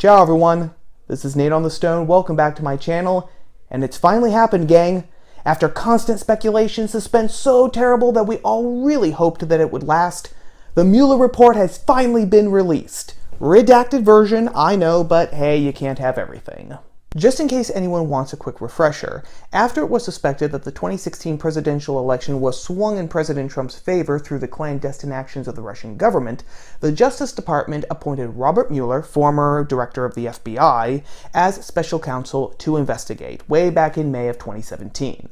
Ciao everyone, this is Nate on the Stone, welcome back to my channel, and it's finally happened, gang. After constant speculation, suspense so terrible that we all really hoped that it would last, the Mueller Report has finally been released. Redacted version, I know, but hey, you can't have everything. Just in case anyone wants a quick refresher, after it was suspected that the 2016 presidential election was swung in President Trump's favor through the clandestine actions of the Russian government, the Justice Department appointed Robert Mueller, former director of the FBI, as special counsel to investigate, way back in May of 2017.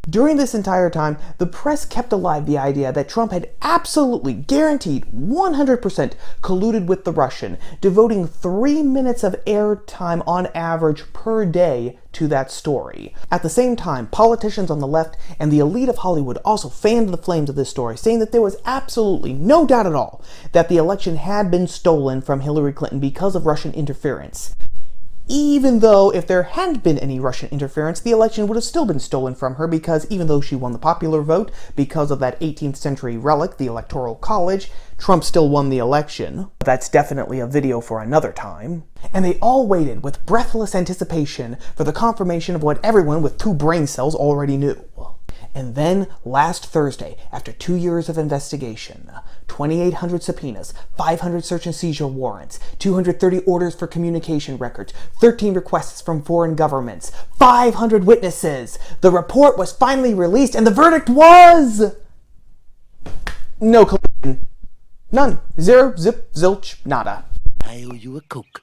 During this entire time, the press kept alive the idea that Trump had absolutely guaranteed 100% colluded with the Russian, devoting 3 minutes of airtime on average per day to that story. At the same time, politicians on the left and the elite of Hollywood also fanned the flames of this story, saying that there was absolutely no doubt at all that the election had been stolen from Hillary Clinton because of Russian interference. Even though if there hadn't been any Russian interference, the election would have still been stolen from her, because even though she won the popular vote because of that 18th century relic, the Electoral College, Trump still won the election. That's definitely a video for another time. And they all waited with breathless anticipation for the confirmation of what everyone with 2 brain cells already knew. And then, last Thursday, after 2 years of investigation, 2,800 subpoenas, 500 search and seizure warrants, 230 orders for communication records, 13 requests from foreign governments, 500 witnesses, the report was finally released, and the verdict was... no collusion. None. Zero, zip, zilch, nada. I owe you a Coke.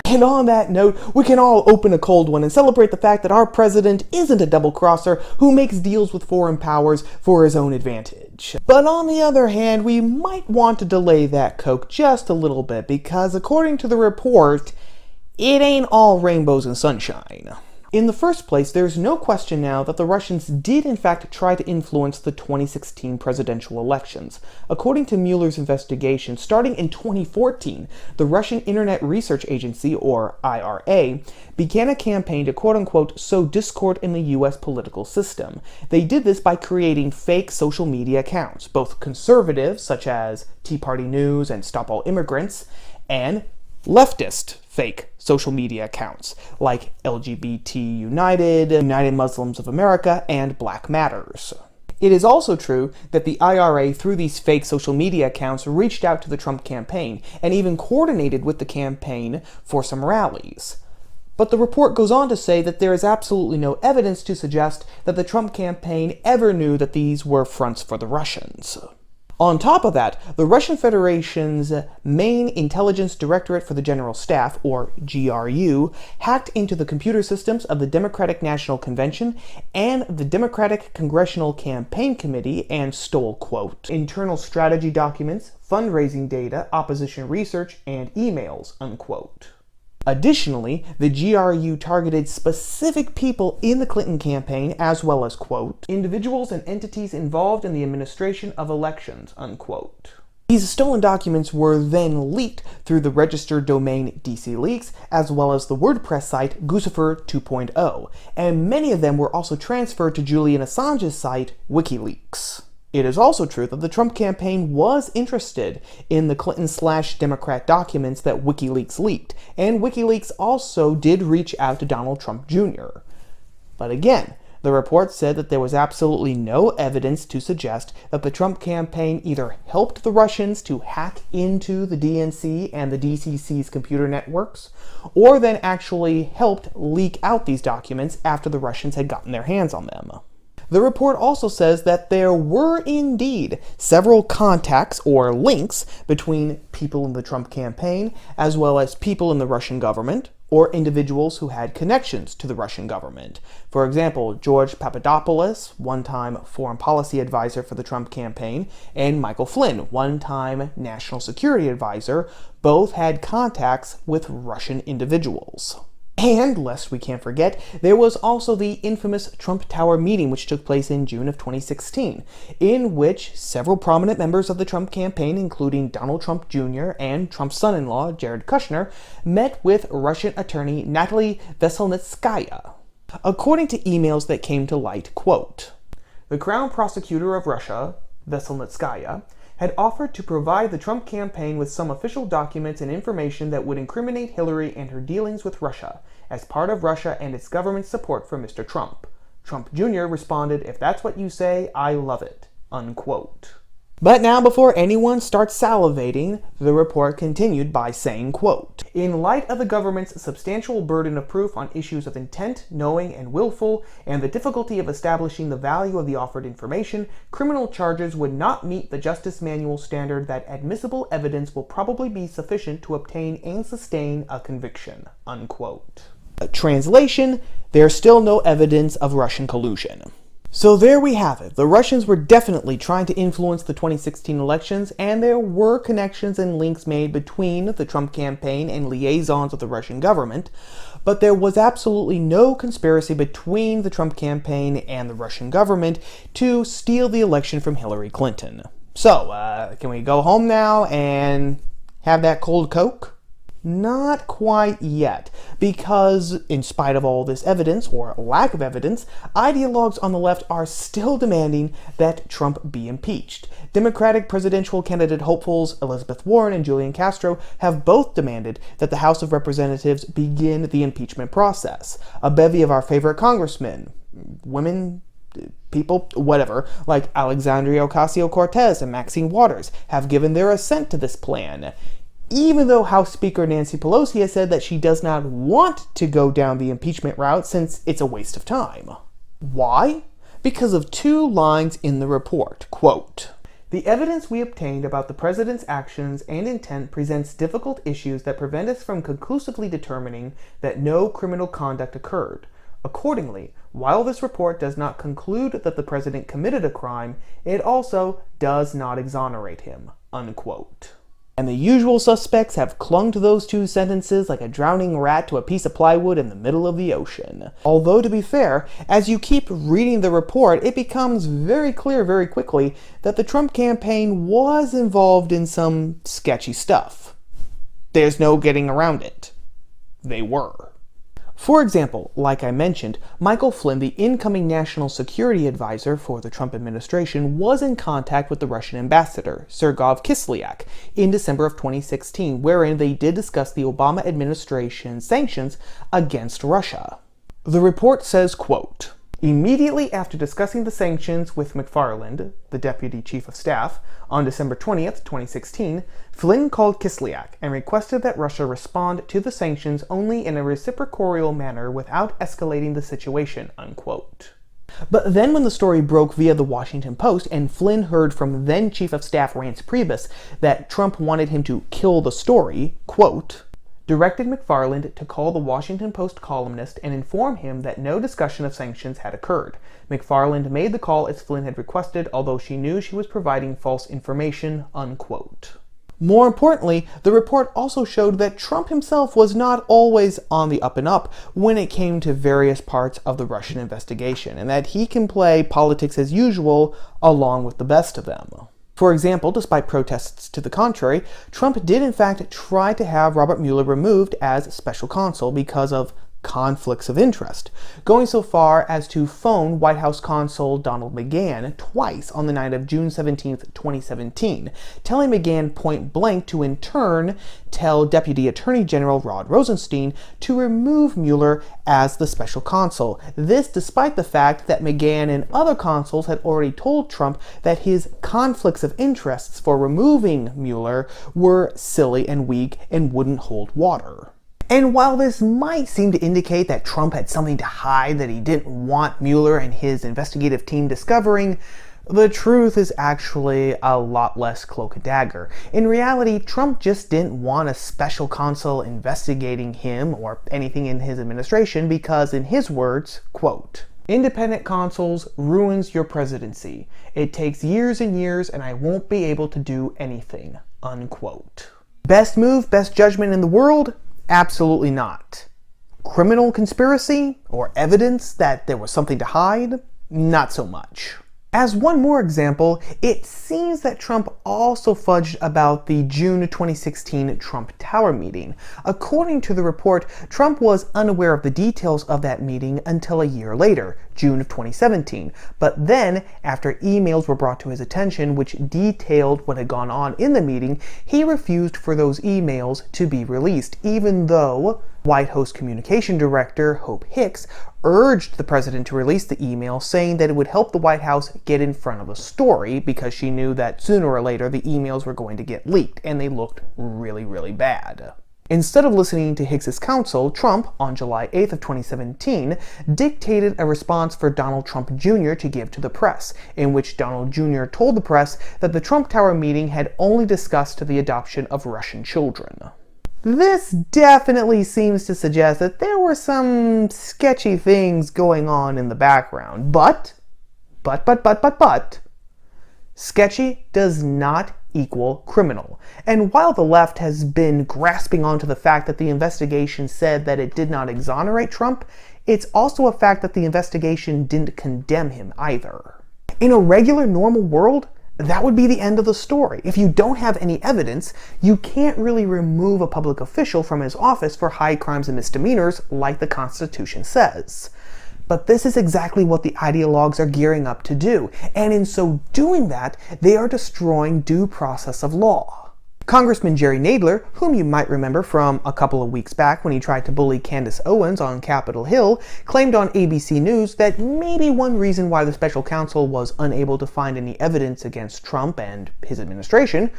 And on that note, we can all open a cold one and celebrate the fact that our president isn't a double-crosser who makes deals with foreign powers for his own advantage. But on the other hand, we might want to delay that Coke just a little bit, because according to the report, it ain't all rainbows and sunshine. In the first place, there's no question now that the Russians did in fact try to influence the 2016 presidential elections. According to Mueller's investigation, starting in 2014, the Russian Internet Research Agency, or IRA, began a campaign to quote-unquote sow discord in the US political system. They did this by creating fake social media accounts, both conservative, such as Tea Party News and Stop All Immigrants, and leftist fake social media accounts like LGBT United, United Muslims of America, and Black Matters. It is also true that the IRA, through these fake social media accounts, reached out to the Trump campaign and even coordinated with the campaign for some rallies. But the report goes on to say that there is absolutely no evidence to suggest that the Trump campaign ever knew that these were fronts for the Russians. On top of that, the Russian Federation's main intelligence directorate for the General Staff, or GRU, hacked into the computer systems of the Democratic National Convention and the Democratic Congressional Campaign Committee and stole, quote, internal strategy documents, fundraising data, opposition research, and emails, unquote. Additionally, the GRU targeted specific people in the Clinton campaign, as well as, quote, individuals and entities involved in the administration of elections, unquote. These stolen documents were then leaked through the registered domain DC Leaks, as well as the WordPress site Guccifer 2.0, and many of them were also transferred to Julian Assange's site WikiLeaks. It is also true that the Trump campaign was interested in the Clinton/Democrat documents that WikiLeaks leaked, and WikiLeaks also did reach out to Donald Trump Jr. But again, the report said that there was absolutely no evidence to suggest that the Trump campaign either helped the Russians to hack into the DNC and the DCC's computer networks, or then actually helped leak out these documents after the Russians had gotten their hands on them. The report also says that there were indeed several contacts or links between people in the Trump campaign as well as people in the Russian government or individuals who had connections to the Russian government. For example, George Papadopoulos, one-time foreign policy advisor for the Trump campaign, and Michael Flynn, one-time national security advisor, both had contacts with Russian individuals. And, lest we can't forget, there was also the infamous Trump Tower meeting which took place in June of 2016, in which several prominent members of the Trump campaign, including Donald Trump Jr. and Trump's son-in-law, Jared Kushner, met with Russian attorney Natalie Veselnitskaya. According to emails that came to light, quote, the Crown Prosecutor of Russia, Veselnitskaya, had offered to provide the Trump campaign with some official documents and information that would incriminate Hillary and her dealings with Russia, as part of Russia and its government's support for Mr. Trump. Trump Jr. responded, "If that's what you say, I love it," unquote. But now, before anyone starts salivating, the report continued by saying, quote, "In light of the government's substantial burden of proof on issues of intent, knowing, and willful, and the difficulty of establishing the value of the offered information, criminal charges would not meet the Justice Manual standard that admissible evidence will probably be sufficient to obtain and sustain a conviction," unquote. Translation, there's still no evidence of Russian collusion. So there we have it. The Russians were definitely trying to influence the 2016 elections, and there were connections and links made between the Trump campaign and liaisons with the Russian government, but there was absolutely no conspiracy between the Trump campaign and the Russian government to steal the election from Hillary Clinton. So, can we go home now and have that cold Coke? Not quite yet, because in spite of all this evidence, or lack of evidence, ideologues on the left are still demanding that Trump be impeached. Democratic presidential candidate hopefuls Elizabeth Warren and Julian Castro have both demanded that the House of Representatives begin the impeachment process. A bevy of our favorite congressmen, women, people, whatever, like Alexandria Ocasio-Cortez and Maxine Waters, have given their assent to this plan, even though House Speaker Nancy Pelosi has said that she does not want to go down the impeachment route since it's a waste of time. Why? Because of two lines in the report. Quote, "The evidence we obtained about the president's actions and intent presents difficult issues that prevent us from conclusively determining that no criminal conduct occurred. Accordingly, while this report does not conclude that the president committed a crime, it also does not exonerate him," unquote. And the usual suspects have clung to those two sentences like a drowning rat to a piece of plywood in the middle of the ocean. Although, to be fair, as you keep reading the report, it becomes very clear very quickly that the Trump campaign was involved in some sketchy stuff. There's no getting around it. They were. For example, like I mentioned, Michael Flynn, the incoming national security advisor for the Trump administration, was in contact with the Russian ambassador, Sergei Kislyak, in December of 2016, wherein they did discuss the Obama administration's sanctions against Russia. The report says, quote, "Immediately after discussing the sanctions with McFarland, the deputy chief of staff, on December 20th, 2016, Flynn called Kislyak and requested that Russia respond to the sanctions only in a reciprocal manner without escalating the situation," unquote. But then when the story broke via the Washington Post and Flynn heard from then Chief of Staff Reince Priebus that Trump wanted him to kill the story, quote, "directed McFarland to call the Washington Post columnist and inform him that no discussion of sanctions had occurred. McFarland made the call as Flynn had requested, although she knew she was providing false information," unquote. More importantly, the report also showed that Trump himself was not always on the up and up when it came to various parts of the Russian investigation, and that he can play politics as usual along with the best of them. For example, despite protests to the contrary, Trump did in fact try to have Robert Mueller removed as special counsel because of conflicts of interest, going so far as to phone White House counsel Donald McGahn twice on the night of June 17, 2017, telling McGahn point blank to in turn tell Deputy Attorney General Rod Rosenstein to remove Mueller as the special counsel. This despite the fact that McGahn and other consuls had already told Trump that his conflicts of interests for removing Mueller were silly and weak and wouldn't hold water. And while this might seem to indicate that Trump had something to hide that he didn't want Mueller and his investigative team discovering, the truth is actually a lot less cloak and dagger. In reality, Trump just didn't want a special counsel investigating him or anything in his administration because, in his words, quote, "Independent consuls ruins your presidency. It takes years and years and I won't be able to do anything," unquote. Best move, best judgment in the world? Absolutely not. Criminal conspiracy or evidence that there was something to hide? Not so much. As one more example, it seems that Trump also fudged about the June 2016 Trump Tower meeting. According to the report, Trump was unaware of the details of that meeting until a year later, June of 2017. But then, after emails were brought to his attention which detailed what had gone on in the meeting, he refused for those emails to be released, even though White House Communication Director Hope Hicks urged the president to release the email, saying that it would help the White House get in front of the story because she knew that sooner or later the emails were going to get leaked, and they looked really, really bad. Instead of listening to Hicks's counsel, Trump, on July 8th of 2017, dictated a response for Donald Trump Jr. to give to the press, in which Donald Jr. told the press that the Trump Tower meeting had only discussed the adoption of Russian children. This definitely seems to suggest that there were some sketchy things going on in the background, but, sketchy does not equal criminal. And while the left has been grasping onto the fact that the investigation said that it did not exonerate Trump, it's also a fact that the investigation didn't condemn him either. In a regular, normal world, that would be the end of the story. If you don't have any evidence, you can't really remove a public official from his office for high crimes and misdemeanors like the Constitution says. But this is exactly what the ideologues are gearing up to do, and in so doing that, they are destroying due process of law. Congressman Jerry Nadler, whom you might remember from a couple of weeks back when he tried to bully Candace Owens on Capitol Hill, claimed on ABC News that maybe one reason why the special counsel was unable to find any evidence against Trump and his administration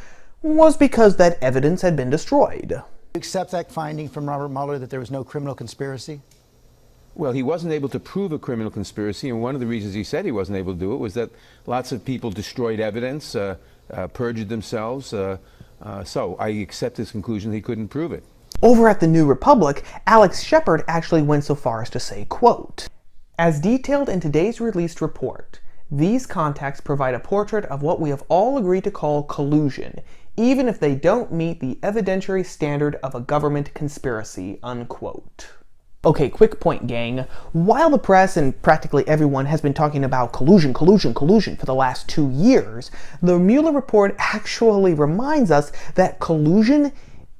was because that evidence had been destroyed. You accept that finding from Robert Mueller that there was no criminal conspiracy? Well, he wasn't able to prove a criminal conspiracy, and one of the reasons he said he wasn't able to do it was that lots of people destroyed evidence, perjured themselves, so I accept his conclusion he couldn't prove it. Over at the New Republic, Alex Shepard actually went so far as to say, quote, "As detailed in today's released report, these contacts provide a portrait of what we have all agreed to call collusion, even if they don't meet the evidentiary standard of a government conspiracy," unquote. Okay, quick point, gang. While the press and practically everyone has been talking about collusion for the last 2 years, the Mueller Report actually reminds us that collusion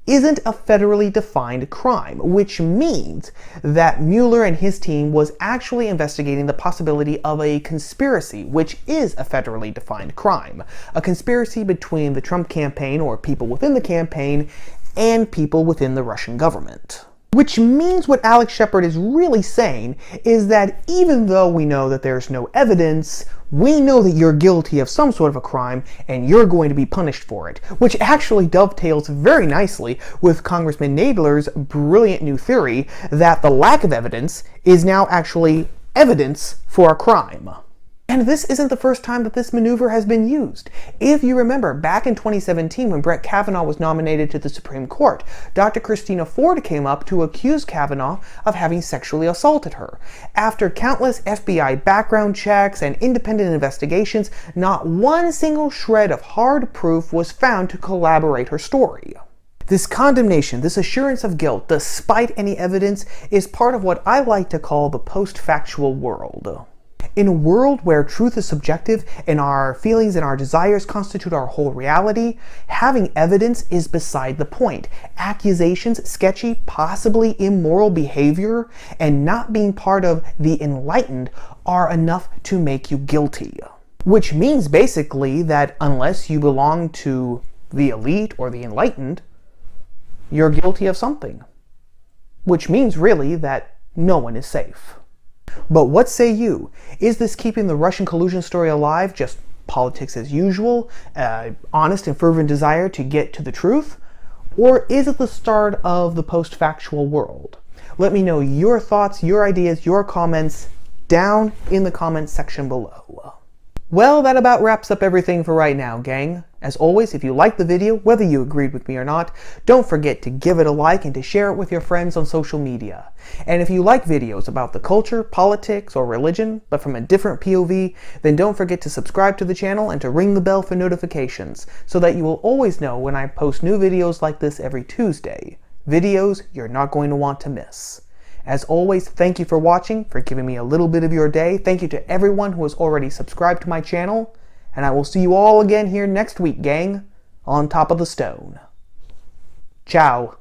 isn't a federally defined crime, which means that Mueller and his team was actually investigating the possibility of a conspiracy, which is a federally defined crime. A conspiracy between the Trump campaign, or people within the campaign, and people within the Russian government. Which means what Alex Shepard is really saying is that even though we know that there's no evidence, we know that you're guilty of some sort of a crime and you're going to be punished for it. Which actually dovetails very nicely with Congressman Nadler's brilliant new theory that the lack of evidence is now actually evidence for a crime. And this isn't the first time that this maneuver has been used. If you remember, back in 2017 when Brett Kavanaugh was nominated to the Supreme Court, Dr. Christina Ford came up to accuse Kavanaugh of having sexually assaulted her. After countless FBI background checks and independent investigations, not one single shred of hard proof was found to corroborate her story. This condemnation, this assurance of guilt, despite any evidence, is part of what I like to call the post-factual world. In a world where truth is subjective and our feelings and our desires constitute our whole reality, having evidence is beside the point. Accusations, sketchy, possibly immoral behavior, and not being part of the enlightened are enough to make you guilty. Which means basically that unless you belong to the elite or the enlightened, you're guilty of something. Which means really that no one is safe. But what say you? Is this keeping the Russian collusion story alive, just politics as usual, honest and fervent desire to get to the truth? Or is it the start of the post-factual world? Let me know your thoughts, your ideas, your comments down in the comments section below. Well, that about wraps up everything for right now, gang. As always, if you liked the video, whether you agreed with me or not, don't forget to give it a like and to share it with your friends on social media. And if you like videos about the culture, politics, or religion, but from a different POV, then don't forget to subscribe to the channel and to ring the bell for notifications, so that you will always know when I post new videos like this every Tuesday. Videos you're not going to want to miss. As always, thank you for watching, for giving me a little bit of your day. Thank you to everyone who has already subscribed to my channel. And I will see you all again here next week, gang, on top of the stone. Ciao.